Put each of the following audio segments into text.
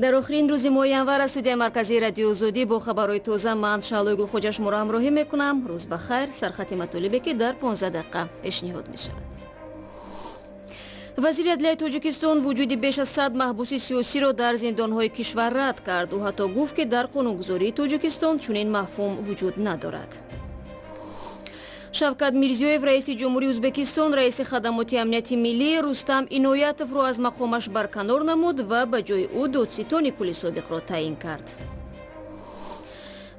در آخرین روز ماه ینور از استودیوی مرکزی رادیو زودی با خبرهای تازه من شعله گل خوجا شما را همراهی میکنم. روز بخیر. سرخط مطالبی که در 15 دقیقه پیشنهاد می شود. وزیر عدلیه تاجیکستان وجود بیش از 100 محبوس سیاسی را در زندانهای کشور رد کرد و حتی گفت که در قانونگذاری تاجیکستان چنین مفهوم وجود ندارد. شوکت میرزیویف رئیس جمهوری ازبکستان رئیس خدمات امنیتی ملی رستم اینایتوف را از مقامش برکنار نمود و به جای او دادستان کل سابق را تعیین کرد.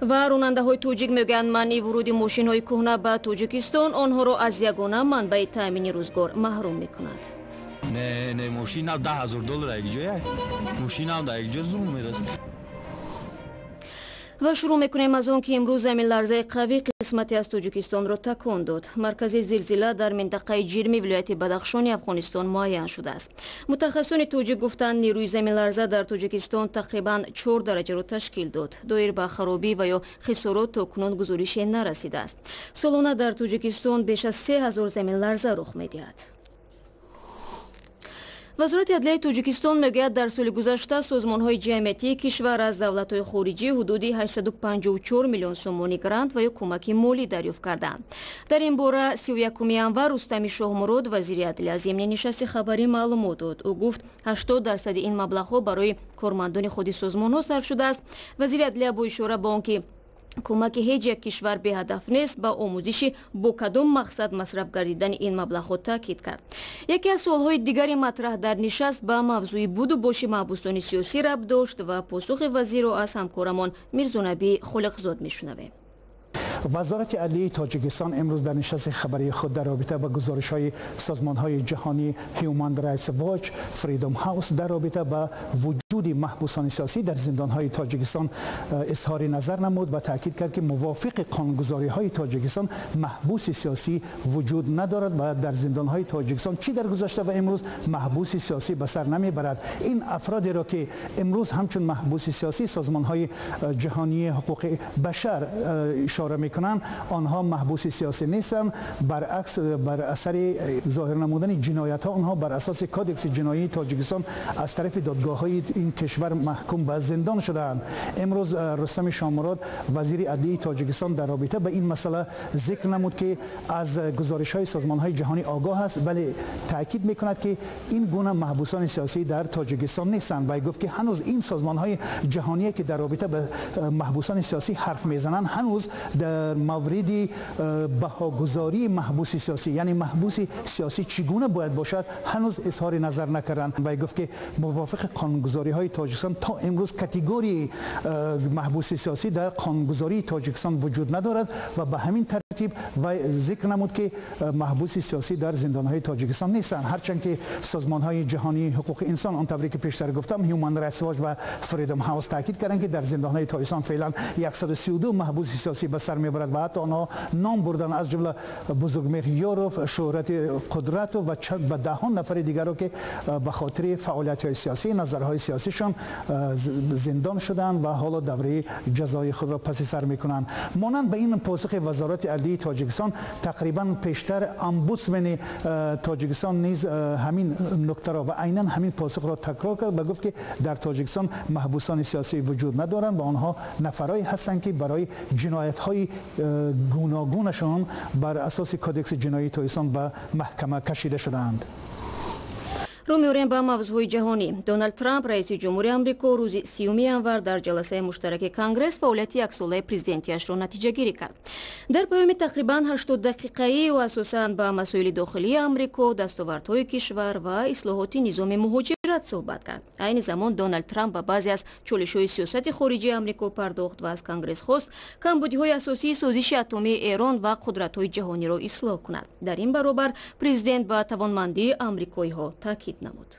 و راننده های توجیک میگویند منع ورود ماشین های کهنه به تاجیکستان آنها را از یگانه منبع تامین روزگار محروم میکند. نه ماشین هم $10,000 یک جایه، ماشین هم در یک جا زوم میرسه. و شروع میکنیم از آن که امروز زمین لرزه قوی قسمتی از تاجیکستان را تکان داد. مرکز زلزله در منطقه جرمی ولایت بدخشان افغانستان معین شده است. متخصصان تاجیک گفتند نیروی زمین لرزه در تاجیکستان تقریبا 4 درجه را تشکیل داد. دایر به خرابی و یا خسارات تاکنون گزارش نرسیده است. سالانه در تاجیکستان بیش از 3000 زمین لرزه رخ میدهد. وزارت عدلیه تاجیکستان میگوید در سال گذشته سازمان‌های جمعیتی کشور از دولت‌های خارجی حدود 854 میلیون سومانی گرانت و یا کمک مالی دریافت کردند. در این باره 31 ینور رستم شاهمراد وزیر عدلیه ضمن نشست خبری معلومات داد. او گفت 80% این مبلغ‌ها برای کارمندان خود سازمان‌ها صرف شده است. وزیر عدلیه با اشاره به آنکه کمک هیچ یک کشور به هدف نیست با آموزش با کدام مقصد مصرف گردیدن این مبلغ تاکید کرد. یکی از سوالهای دیگری مطرح در نشست به موضوع بود و باش محبوسان سیاسی ربط داشت و پاسخ وزیر را از همکارمان میرزانبی خلقزاد میشنویم. وزارت عدلیه تاجیکستان امروز در نشست خبری خود در رابطه با گزارش‌های سازمان‌های جهانی هیومن رایتس واچ، فریدم هاوس در رابطه با وجود محبوسان سیاسی در زندان‌های تاجیکستان اظهار نظر نمود و تاکید کرد که موافق قانون‌گذاری‌های تاجیکستان محبوس سیاسی وجود ندارد و در زندان‌های تاجیکستان چی در گذشته و امروز محبوس سیاسی به سر نمیبرد. این افرادی را که امروز همچون محبوس سیاسی سازمان‌های جهانی حقوق بشر اشاره میکنن آنها محبوس سیاسی نیستند، برعکس بر اثر ظاهر نمودن جنایت ها آنها بر اساس کادکس جنایی تاجیکستان از طرف دادگاه های این کشور محکوم به زندان شدند. امروز رستم شاهمراد وزیر عدلیه تاجیکستان در رابطه به این مسئله ذکر نمود که از گزارش های سازمان های جهانی آگاه است، ولی تاکید میکند که این گونه محبوسان سیاسی در تاجیکستان نیستند و گفت که هنوز این سازمان های جهانی که در رابطه به محبوسان سیاسی حرف میزنند هنوز در مورد بهاگذاری محبوس سیاسی یعنی محبوس سیاسی چگونه باید باشد هنوز اظهار نظر نکردند و گفت که موافق قانونگذاری های تاجیکستان تا امروز کاتگوری محبوس سیاسی در قانونگذاری تاجیکستان وجود ندارد و به همین ترتیب و ذکر نمود که محبوس سیاسی در زندان های تاجیکستان نیستند، هرچند که سازمان های جهانی حقوق انسان آنطوری که پیشتر گفتم هیومن رایتس واچ و فریدم هاوس تاکید کردند که در زندان های تاجیکستان فعلا 132 محبوس سیاسی به سر میبرد و حتی آنها نام بردن از جمله بزرگمیر یوروف، شهرت قدرت و دهان نفر دیگر را که به خاطر فعالیت های سیاسی نظرهای سیاسیشان زندان شدند و حالا دوره جزای خود را پس سر میکنند. مانند به این پاسخ وزارت عدلیه تاجیکستان تقریبا پیشتر امبودسمن تاجیکستان نیز همین نکته را و عیناً همین پاسخ را تکرار کرد و گفت که در تاجیکستان محبوسان سیاسی وجود ندارند و آنها نفرایی هستند که برای جنایت های گوناگونشان بر اساس کادکس جنایی تاجیکستان به محکمه کشیده شدند. رو می‌آوریم به موضوع جهانی. دونالد ترامپ رئیس جمهوری آمریکا روز 30 ینور در جلسه مشترک کنگره فعالیت یک ساله پرزیدنتی‌اش را نتیجه گیری کرد. در پیام تقریباً 80 دقیقه‌ای و اساساً به مسائل داخلی آمریکا، دستاوردهای کشور و اصلاحات نظام مهاجرت صحبت کرد. این زمان دونالد ترامپ به بعضی از چالش‌های سیاست خارجی آمریکا پرداخت و از کنگره خواست کمبودی‌های اساسی سازش اتمی ایران و قدرت‌های جهانی را اصلاح کند. در این برابر پرزیدنت به توانمندی آمریکایی‌ها تاکید نمود.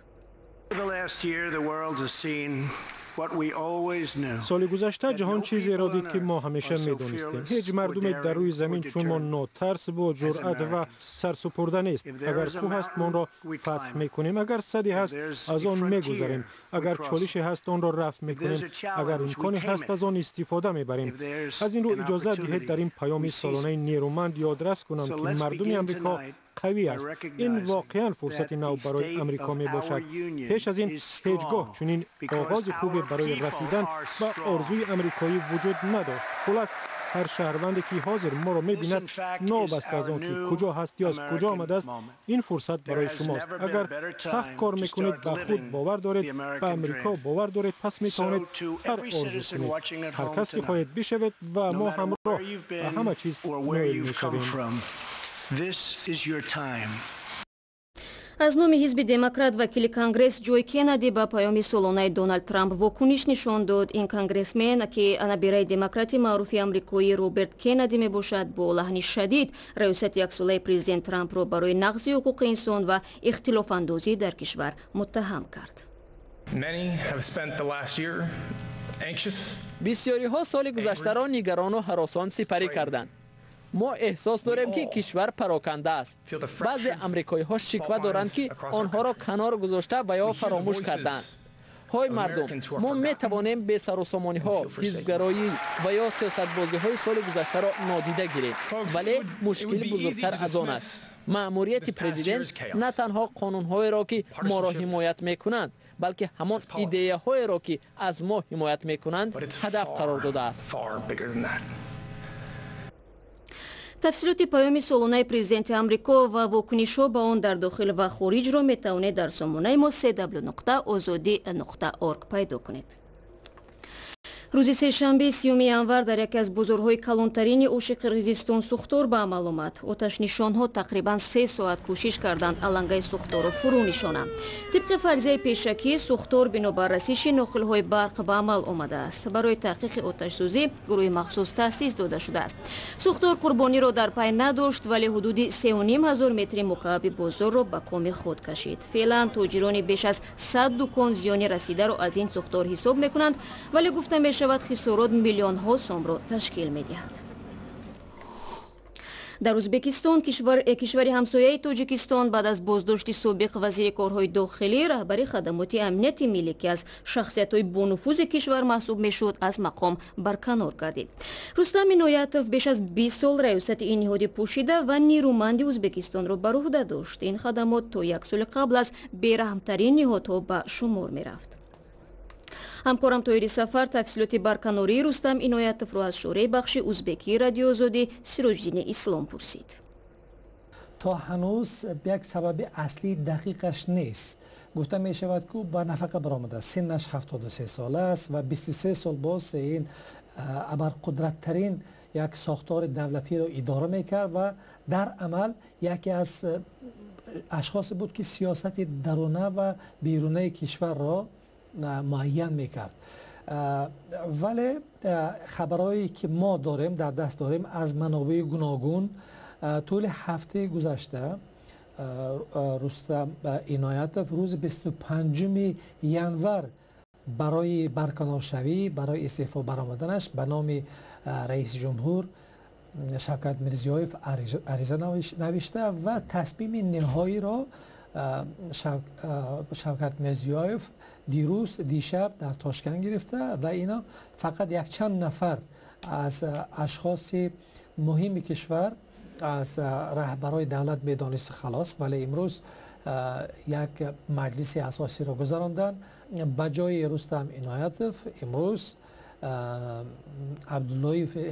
سال گذشته جهان چیزی را دید که ما همیشه می‌دانستیم. هیچ مردمی در روی زمین چون ما ناترس با جرأت و سرسپرده نیست. اگر کوه هست ما آن را فتح می‌کنیم، اگر سدی هست از آن می‌گذریم، اگر چالشی هست آن را رفع می‌کنیم، اگر امکانی هست از آن استفاده می‌بریم. از این رو اجازه دهید در این پیام سالانه نیرومند یادرس کنم که مردم آمریکا قوی است. این واقعا فرصت نو برای امریکا می باشد. پیش از این هیچگاه چنین آغاز خوبی برای رسیدن به آرزوی امریکایی وجود نداشت. خلاص هر شهروندی که حاضر ما را می‌بیند نابسته از آن که کجا هست یا از کجا آمده است، این فرصت برای شماست. اگر سخت کار میکنید، به خود باور دارید، به امریکا باور دارید، پس میتوانید هر آرزو کنید. هر کس که خواهید بشوید و ما همراه به همه چیز نائل میشویم. аз номи ҳизби демократ вакили конгресс ҷой кеннеди ба паёми солонаи дональд трамп вокуниш нишон дод. ин конгрессмен ки набираи демократи маъруфи амрикоӣ роберт кеннеди мебошад, бо лаҳни шадид раёсати яксолаи президент трампро барои нақзи ҳуқуқи инсон ва ихтилофандозӣ дар кишвар муттаҳам кард. бисёриҳо соли гузаштаро нигарону ҳаросон сипарӣ карданд. ما احساس داریم که کشور پراکنده است. بعضی آمریکایی‌ها شکوه دارند که آنها را کنار گذاشته و یا فراموش کردند. های مردم، ما می توانیم به سر و سامانی‌ها، حزبگرایی و یا سیاست‌بازی‌های سال گذشته را نادیده گیریم، ولی مشکل بزرگتر از آن است. مأموریت پرزیدنت نه تنها قانون‌های را که ما را حمایت می‌کنند، بلکه همان ایده‌های را که از ما حمایت می‌کنند هدف قرار داده است. тафсилоти паёми солонаи президенти амрико ва вокунишҳо ба он дар дохил ва хориҷро метавонед дар сомонаи мо cw.ozodi.org пайдо кунед. рӯзи сешанбе 30 январ дар яке аз бозорҳои калонтарини оши қирғизистон сӯхтор ба амал омад. оташнишонҳо тақрибан 3 соат кӯшиш карданд алангаи сӯхторро фурӯ нишонанд. тибқи фарзияи пешакӣ сӯхтор бино ба расиши ноқилҳои барқ ба амал омадааст. барои таҳқиқи оташсӯзӣ гурӯҳи махсус таъсис дода шудааст. сӯхтор қурбониро дар пай надошт, вале ҳудуди 3500 метри мукаабби бозорро ба коми худ кашид. феълан тоҷирони беш аз 100 дукон зиёни расидаро аз ин сӯхтор ҳисоб мекунанд, вале гуфта мешавад хисорот миллионҳо сомро ташкил медиҳад. дар ӯзбекистон кишвари ҳамсояи тоҷикистон баъд аз боздошти собиқ вазири корҳои дохилӣ раҳбари хадамоти амнияти миллӣ ки аз шахсиятҳои бонуфузи кишвар маҳсуб мешуд аз мақом барканор гардид. рустам иноятов беш аз 20 сол раёсати ин ниҳоди пӯшида ва нерӯманди ӯзбекистонро бар уҳда дошт. ин хадамот то як соли қабл аз бераҳмтарин ниҳодҳо ба шумор мерафт. ҳамкорам тоҳири сафар тафсилоти барканории рустам иноятовро аз шӯраи бахши ӯзбекии радиои озодӣ сироҷдини ислом пурсид. то ҳанӯз як сабаби аслии дақиқаш нест. гуфта мешавад ки ба нафақа баромадааст. синнаш 73 сол аст ва 23 сол боз ин абарқудраттарин як сохтори давлатиро идора мекард ва дар амал яке аз ашхосе буд ки сиёсати даруна ва берунаи кишварро муайян мекард. вале хабарҳое ки мо дорем, дар даст дорем аз манобеи гуногун тӯли ҳафтаи гузашта рустам иноятов рӯзи 25 январ барои барканоршавӣ, барои истеъфо баромаданаш ба номи раиси ҷумҳур шавкат мирзиёев ариза навишта ва тасмими ниҳоиро шавкат мирзиёев дишаб дар Тошкент гирифта ва ино фақат якчанд нафар аз ашхоси муҳими кишвар аз раҳбарои давлат медонист халос, вале имрӯз як маҷлиси асосиро гузаронданд. ба ҷои Рустам Иноятов имрӯз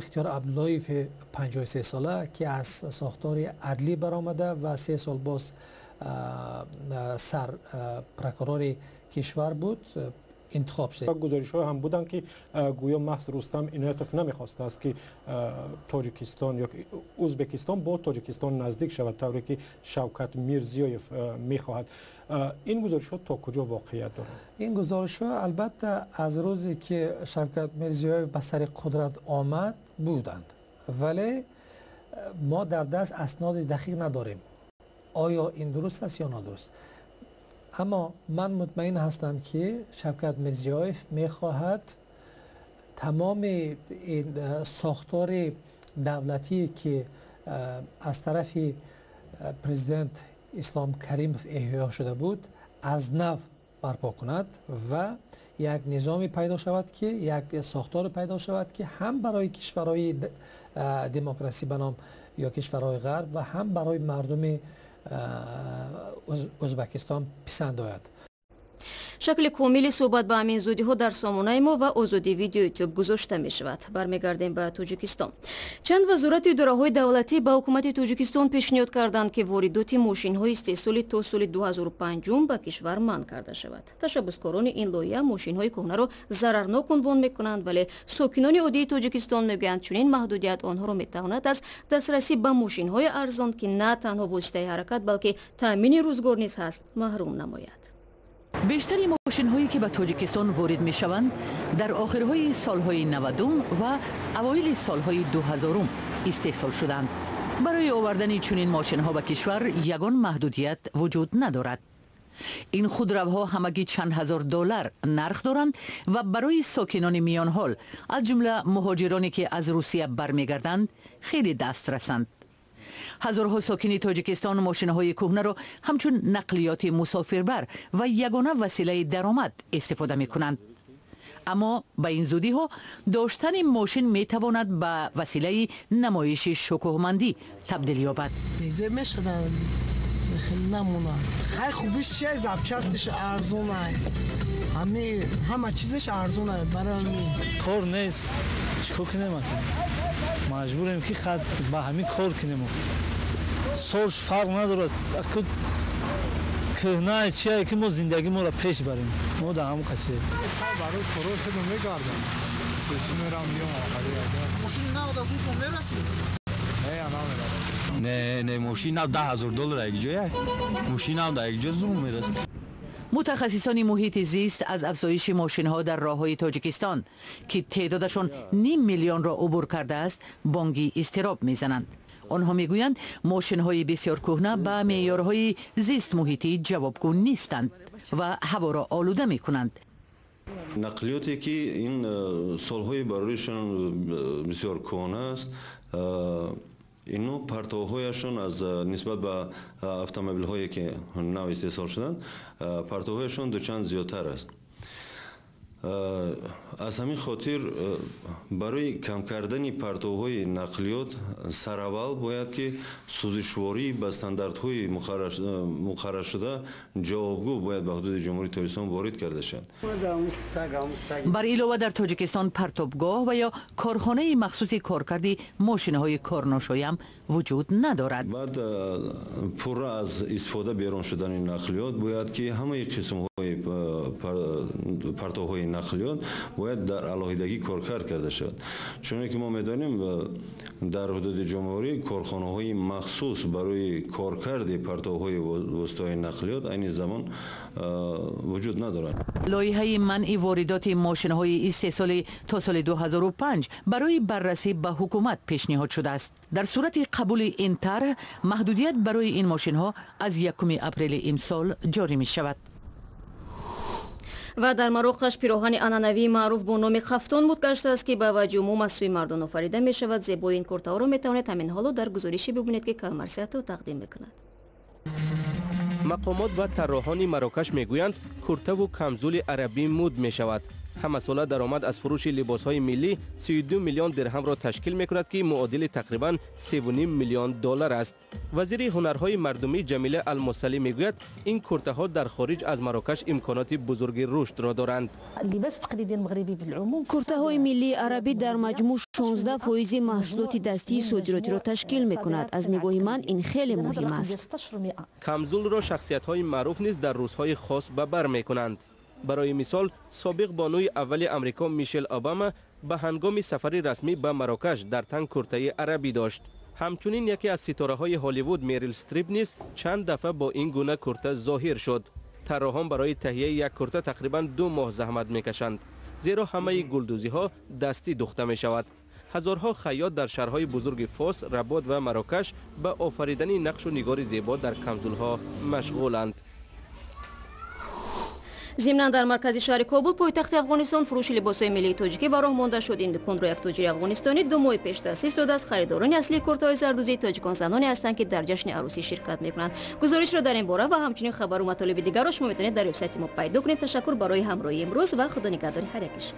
ихтиёр Абдуллоев 53 сола ки аз сохтори адлӣ баромада ва 3 сол боз сар прокурори кишвар буд интихоб шуд. гузоришҳо ҳам буданд ки гӯё маҳз Рустам Иноятов намехостааст ки тоҷикистон ё ӯзбекистон бо тоҷикистон наздик шавад, тавре ки Шавкат Мирзиёев мехоҳад. ин гузоришҳо то куҷо воқеият доранд? ин гузоришҳо албатта аз рӯзе ки Шавкат Мирзиёев ба сари қудрат омад буданд, вале мо дар даст асноди дақиқ надорем оё ин дуруст аст ё нодуруст. аммо ман мутмаин ҳастам ки Шавкат Мирзиёев мехоҳад тамоми сохтори давлатие ки аз тарафи президент Ислом Каримов эҳё шуда буд аз нав барпо кунад ва як низоме пайдо шавад ки як сохторе пайдо шавад ки ҳам барои кишварҳои демократӣ ба ном ё кишварҳои ғарб ва ҳам барои мардуми ازبکستان پسند آید. шакли комили суҳбат ба ҳамин зудиҳо дар сомонаи мо ва озоди видео ютуб гузошта мешавад. Бармегардем ба Тоҷикистон. Чанд вазорати идораҳои давлатӣ ба ҳукумати Тоҷикистон пешниҳод карданд ки воридоти мошинҳои истеҳсолӣ то соли 2005 ба кишвар манъ карда шавад. Ташаббускорони ин лоиҳа мошинҳои кӯҳнаро зарарнок унвон мекунанд, вале сокинони оддии Тоҷикистон мегӯянд чунин маҳдудият онҳоро метавонад аз дастрасӣ ба мошинҳои арзон ки на танҳо воситаи ҳаракат балки таъмини рӯзгор низ ҳаст маҳрум намояд. بیشتری ماشین‌هایی که به تاجیکستان وارد می‌شوند در آخرهای سالهای 90 و اوایل سالهای 2000 استحصال شدند. برای آوردن چنین ماشین‌ها به کشور یگان محدودیت وجود ندارد. این خودروها همگی چند هزار دلار نرخ دارند و برای ساکنان میان حال از جمله مهاجرانی که از روسیه برمیگردند خیلی دسترسند. هزارها ساکن تاجیکستان ماشین‌های کهنه را همچون نقلیات مسافربر و یگانه وسیله درآمد استفاده می‌کنند. اما به این زودی‌ها داشتن ماشین می‌تواند به وسیله نمایش شکوهمندی تبدیل یابد. میزه میشدن خیلی نمونه. خیلی خوبیش چیه؟ زبچستش ارزونه. همه چیزش ارزونه برای کار نیست. چیکار کنیم؟ مجبوریم که خود با همین کار کنیم. سالش فرق نداره. که نه چیه که ما زندگی ما را پیش بریم. ما در همون قصه. برای کارو خودم میگردم. سوسو میرم میام آخری. ماشین نه از اون میرسید. نه ماشین نه $10,000 یک جایه. ماشین هم در یک جا زوم میرسه. متخصصان محیط زیست از افزایش ماشین‌ها در راه‌های تاجیکستان که تعدادشان 500,000 را عبور کرده است بانگی اضطراب می‌زنند. آنها میگویند ماشین‌های بسیار کهنه به معیارهای زیست محیطی جوابگو نیستند و هوا را آلوده می‌کنند. نقلیاتی که این سالهای برایشان بسیار کهنه است، اینو پرتوهایشان از نسبت به اتومبیل هایی که نو استحصال شدند پرتوهایشان دوچند زیادتر است. از همین خاطر برای کم کردن پرتوهای نقلیات سراول باید که سوزشواری به استانداردهای مقرر شده جوابگو باید به حدود جمهوری تاجیکستان وارد کرده شد. بر علاوه در تاجیکستان پرتابگاه و یا کارخانه مخصوص کارکردی ماشین‌های کارناشایم وجود ندارد. بعد پر از استفاده بیرون شدن نقلیات باید که همه قسم‌های پرتوهای نقلیات باید در علاهیدگی کارکرد کرده شود. چون که ما می‌دانیم در حدود جمهوری کارخانه‌های مخصوص برای کارکرد پرتوهای وسطای نقلیات این زمان وجود ندارد. لایحه منع واردات ماشین‌های استحصال تا سال 2005 برای بررسی به حکومت پیشنهاد شده است. در صورت قبول این طرح محدودیت برای این ماشین‌ها از 1 اپریل امسال جاری می‌شود. و در مراکش پیراهن عنعنوی معروف با نام خفتان بود گشته است که به وجه عموم از سوی مردان آفریده می شود. زیبایی این کرتا را می توانید همین حالو در گزارشی ببینید که کمرسیت تقدیم میکند. مقامات و طراحان مراکش میگویند کرته و کمزول عربی مد می شود. همه ساله درآمد از فروش لباس‌های ملی 32 میلیون درهم را تشکیل می‌کند که معادل تقریباً 3.5 میلیون دلار است. وزیر هنرهای مردمی جمیله المصلی میگوید این کرته‌ها در خارج از مراکش امکانات بزرگ رشد را دارند. کرته‌های ملی عربی در مجموع 16% محصولات دستی صادراتی را تشکیل می‌کند. از نگاه من این خیلی مهم است. کمزول را شخصیت‌های معروف نیز در روزهای خاص به بر می‌کنند. برای مثال سابق بانوی اول امریکا میشل اوباما به هنگام سفری رسمی به مراکش در تن کرته عربی داشت. همچنین یکی از ستاره‌های هالیوود میریل استریپ نیز چند دفعه با این گونه کرته ظاهر شد. طراحان برای تهیه یک کرته تقریباً 2 ماه زحمت میکشند، زیرا همه گلدوزی‌ها دستی دوخته می شود. هزارها خیاط در شهرهای بزرگ فاس، رباط و مراکش به آفریدن نقش و نگار زیبا در کمزول‌ها مشغولند. ضمناً در مرکز شهر کابل پایتخت افغانستان فروش لباس‌های ملی تاجیکی به راه مانده شد. این دکان را یک تاجر افغانستانی 2 ماه پیش تأسیس داده است. خریداران اصلی کرته‌های زردوزی تاجیکان زنانی هستند که در جشن عروسی شرکت می‌کنند. گزارش را در این باره و همچنین خبر و مطالب دیگر را شما می‌توانید در وبسایت ما پیدا کنید. تشکر برای همراهی امروز و خدا نگهدار هر یکش.